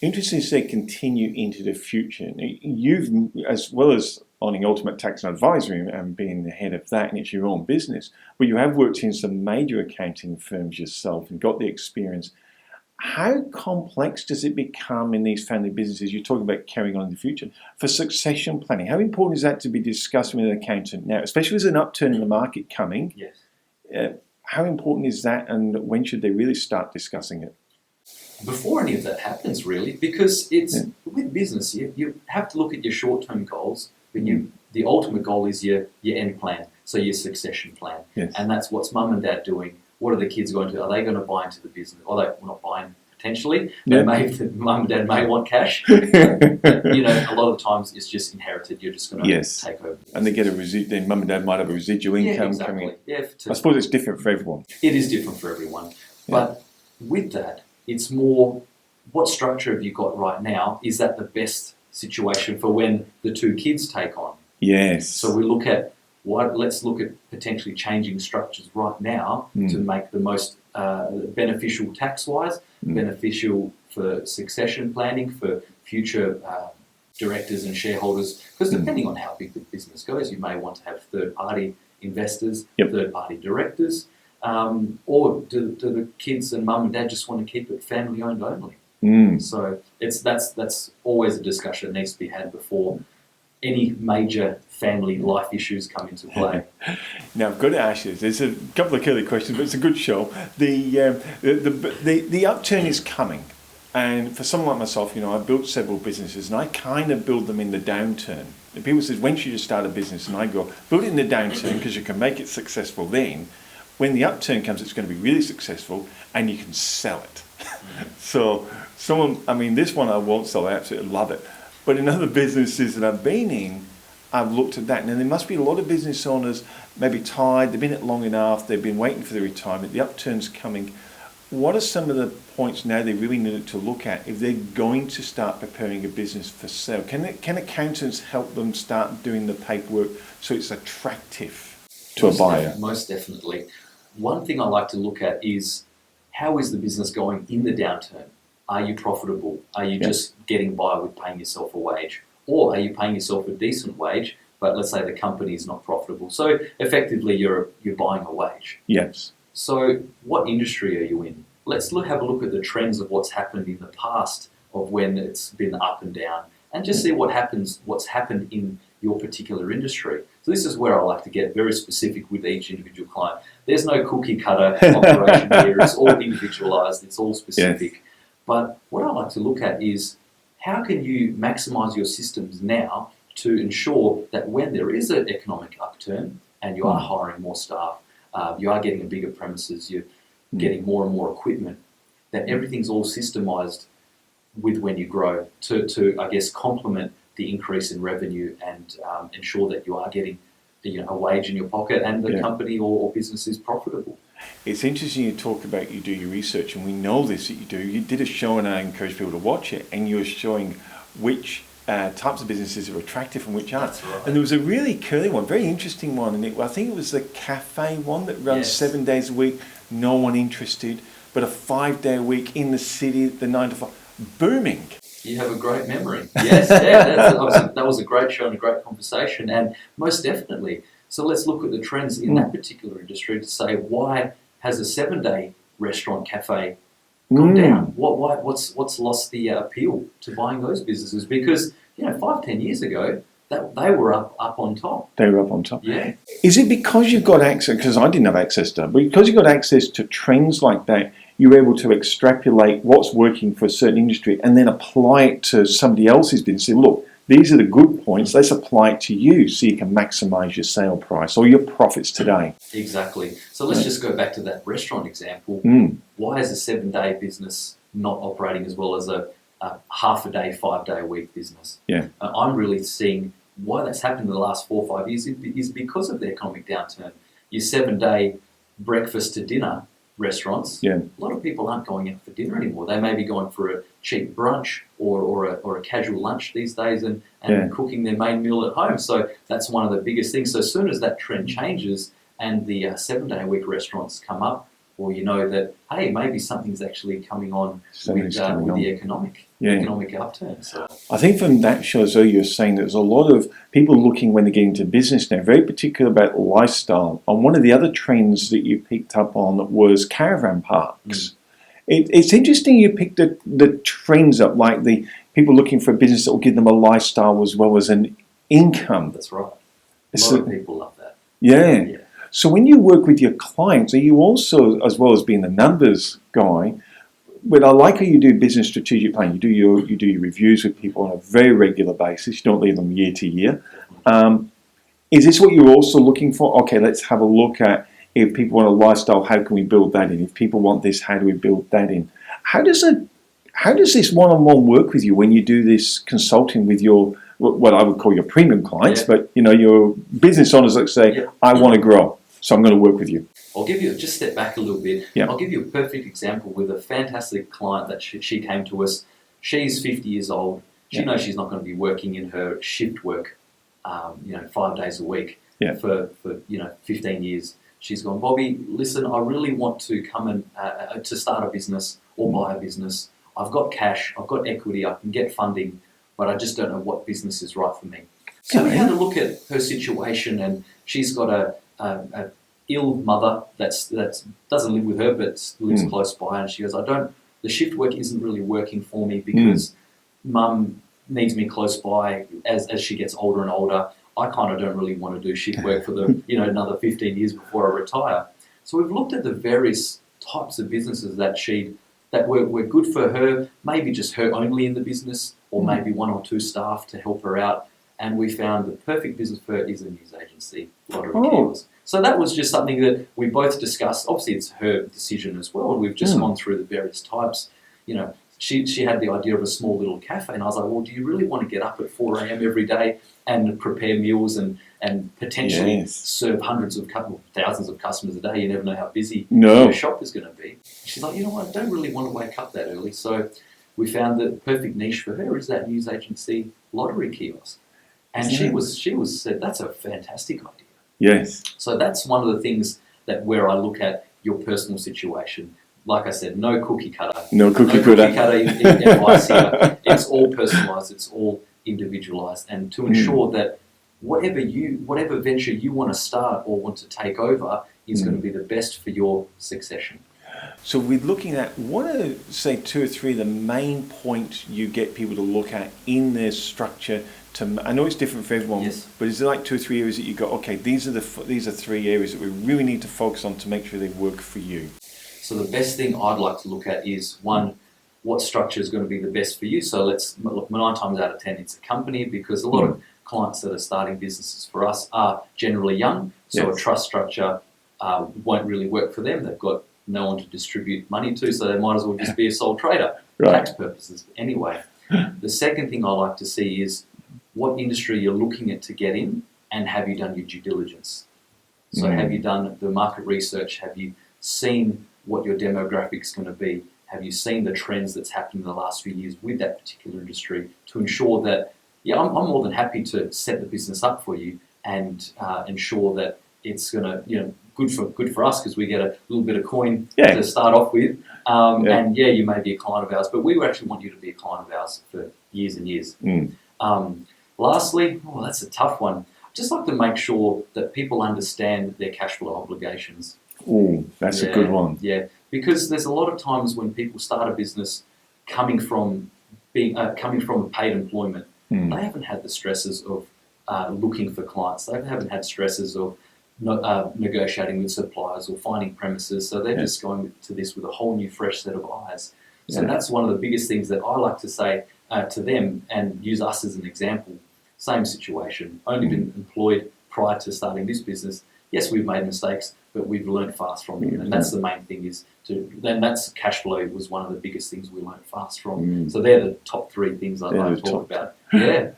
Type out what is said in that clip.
Interesting to say continue into the future. You've, as well as owning Ultimate Tax and Advisory and being the head of that, and it's your own business, but you have worked in some major accounting firms yourself and got the experience. How complex does it become in these family businesses? You're talking about carrying on in the future for succession planning. How important is that to be discussed with an accountant now, especially with an upturn in the market coming? Yes. How important is that, and when should they really start discussing it? Before any of that happens, really, because it's with business, you have to look at your short-term goals, but the ultimate goal is your end plan, so your succession plan. Yes. And that's what's mum and dad doing. What are the kids going to? Are they going to buy into the business? Or they not buying potentially? Yeah. Mum and dad may want cash. But, a lot of the times it's just inherited. You're just going to take over. And they get a residual. Then mum and dad might have a residual income coming in. Yeah, I suppose it's different for everyone. It is different for everyone, but with that, it's more, what structure have you got right now? Is that the best situation for when the two kids take on? Yes. So we look at let's look at potentially changing structures right now to make the most beneficial tax-wise, beneficial for succession planning, for future directors and shareholders. Because depending on how big the business goes, you may want to have third-party investors, third-party directors. Or do the kids and mum and dad just want to keep it family owned only? So that's always a discussion that needs to be had before any major family life issues come into play. Now I've got to ask you, there's a couple of curly questions, but it's a good show. The upturn is coming, and for someone like myself, I've built several businesses, and I kind of build them in the downturn. And people say, when should you start a business? And I go, build it in the downturn because you can make it successful then. When the upturn comes, it's going to be really successful and you can sell it. So this one I won't sell, I absolutely love it. But in other businesses that I've been in, I've looked at that. Now, there must be a lot of business owners maybe tired, they've been in it long enough, they've been waiting for the retirement, the upturn's coming. What are some of the points now they really need to look at if they're going to start preparing a business for sale? Can accountants help them start doing the paperwork so it's attractive to a buyer? Most definitely. One thing I like to look at is, how is the business going in the downturn? Are you profitable? Are you just getting by with paying yourself a wage? Or are you paying yourself a decent wage, but let's say the company is not profitable? So effectively you're buying a wage. Yes. So what industry are you in? Let's have a look at the trends of what's happened in the past, of when it's been up and down, and just see what's happened in your particular industry. So this is where I like to get very specific with each individual client. There's no cookie cutter operation here. It's all individualized. It's all specific. Yes. But what I like to look at is, how can you maximize your systems now to ensure that when there is an economic upturn and you are hiring more staff, you are getting a bigger premises, you're getting more and more equipment, that everything's all systemized with when you grow to I guess, complement the increase in revenue and ensure that you are getting a wage in your pocket and the company or business is profitable. It's interesting you talk about you do your research, and we know this that you do. You did a show, and I encourage people to watch it, and you were showing which types of businesses are attractive and which aren't. That's right. And there was a really curly one, very interesting one, and I think it was the cafe one that runs 7 days a week, no one interested, but a 5 day a week in the city, the 9 to 5, booming. You have a great memory. Yes, that was a great show and a great conversation, and most definitely. So let's look at the trends in that particular industry to say, why has a 7 day restaurant cafe gone down? What's lost the appeal to buying those businesses? Because 5-10 years ago, they were up on top. They were up on top. Yeah. Is it because you've got access? Because I didn't have access to it, but because you've got access to trends like that, you're able to extrapolate what's working for a certain industry and then apply it to somebody else's business. Say, look, these are the good points. Let's apply it to you so you can maximise your sale price or your profits today. Exactly. So let's just go back to that restaurant example. Why is a 7 day business not operating as well as a half a day, 5 day a week business? Yeah. I'm really seeing why that's happened in the last 4 or 5 years is because of the economic downturn. Your 7 day breakfast to dinner restaurants, a lot of people aren't going out for dinner anymore. They may be going for a cheap brunch or a casual lunch these days and cooking their main meal at home. So that's one of the biggest things. So as soon as that trend changes and the 7 day a week restaurants come up, or you know that, hey, maybe something's actually coming on Something's coming with on. the economic upturn. So I think from that shows, though, you're saying there's a lot of people looking when they get into business now, very particular about lifestyle. And one of the other trends that you picked up on was caravan parks. It's interesting you picked the trends up, like the people looking for a business that will give them a lifestyle as well as an income. that's right. A lot of people love that. Yeah. So when you work with your clients, are you also, as well as being the numbers guy, but I like how you do business strategic planning. You do your reviews with people on a very regular basis. You don't leave them year to year. Is this what you're also looking for? Okay, let's have a look at, if people want a lifestyle, how can we build that in? If people want this, how do we build that in? How does this one-on-one work with you when you do this consulting with your, what I would call your premium clients, but your business owners that say, I want to grow, so I'm going to work with you? I'll give you, just step back a little bit. I'll give you a perfect example with a fantastic client that she came to us. She's 50 years old. She knows she's not going to be working in her shift work, 5 days a week for 15 years. She's gone, Bobby, listen, I really want to come and to start a business or buy a business. I've got cash, I've got equity, I can get funding, but I just don't know what business is right for me. So we had a look at her situation, and she's got a ill mother that doesn't live with her but lives close by, and she goes, the shift work isn't really working for me because mum needs me close by as she gets older and older. I kind of don't really want to do shift work for another 15 years before I retire. So we've looked at the various types of businesses that were good for her, maybe just her only in the business, or maybe one or two staff to help her out. And we found the perfect business for her is a news agency, Lottery Kios. So that was just something that we both discussed. Obviously, it's her decision as well. We've just gone through the various types. She had the idea of a small little cafe, and I was like, well, do you really want to get up at 4 a.m. every day and prepare meals and potentially serve thousands of customers a day? You never know how busy your shop is going to be. She's like, you know what, I don't really want to wake up that early. So we found that the perfect niche for her is that news agency Lottery Kiosk. And she said, that's a fantastic idea. Yes. So that's one of the things where I look at your personal situation. Like I said, no cookie cutter. No cookie cutter in advice here. It's all personalised. It's all individualised. And to ensure that whatever venture you want to start or want to take over is going to be the best for your succession. So we're looking at, what are, say, 2 or 3 of the main points you get people to look at in their structure? I know it's different for everyone, but is there like 2 or 3 areas that you go, okay, these are 3 areas that we really need to focus on to make sure they work for you? So the best thing I'd like to look at is, one, what structure is going to be the best for you. So let's look, 9 times out of 10, it's a company, because a lot of clients that are starting businesses for us are generally young. So a trust structure won't really work for them. They've got no one to distribute money to, so they might as well just be a sole trader, tax purposes. Anyway, the second thing I like to see is what industry you're looking at to get in, and have you done your due diligence? So have you done the market research? Have you seen what your demographic's going to be? Have you seen the trends that's happened in the last few years with that particular industry, to ensure that, I'm more than happy to set the business up for you and ensure that it's going to, good for us, because we get a little bit of coin to start off with. And you may be a client of ours, but we actually want you to be a client of ours for years and years. Lastly, that's a tough one. I'd just like to make sure that people understand their cash flow obligations. That's a good one. Yeah, because there's a lot of times when people start a business coming from paid employment, they haven't had the stresses of looking for clients. They haven't had stresses of negotiating with suppliers or finding premises. So they're just going to this with a whole new, fresh set of eyes. So that's one of the biggest things that I like to say to them, and use us as an example. Same situation, only been employed prior to starting this business. Yes, we've made mistakes, but we've learned fast from them. And that's the main thing, then that's cash flow was one of the biggest things we learned fast from. So they're the top 3 things I'd like to talk about. Yeah.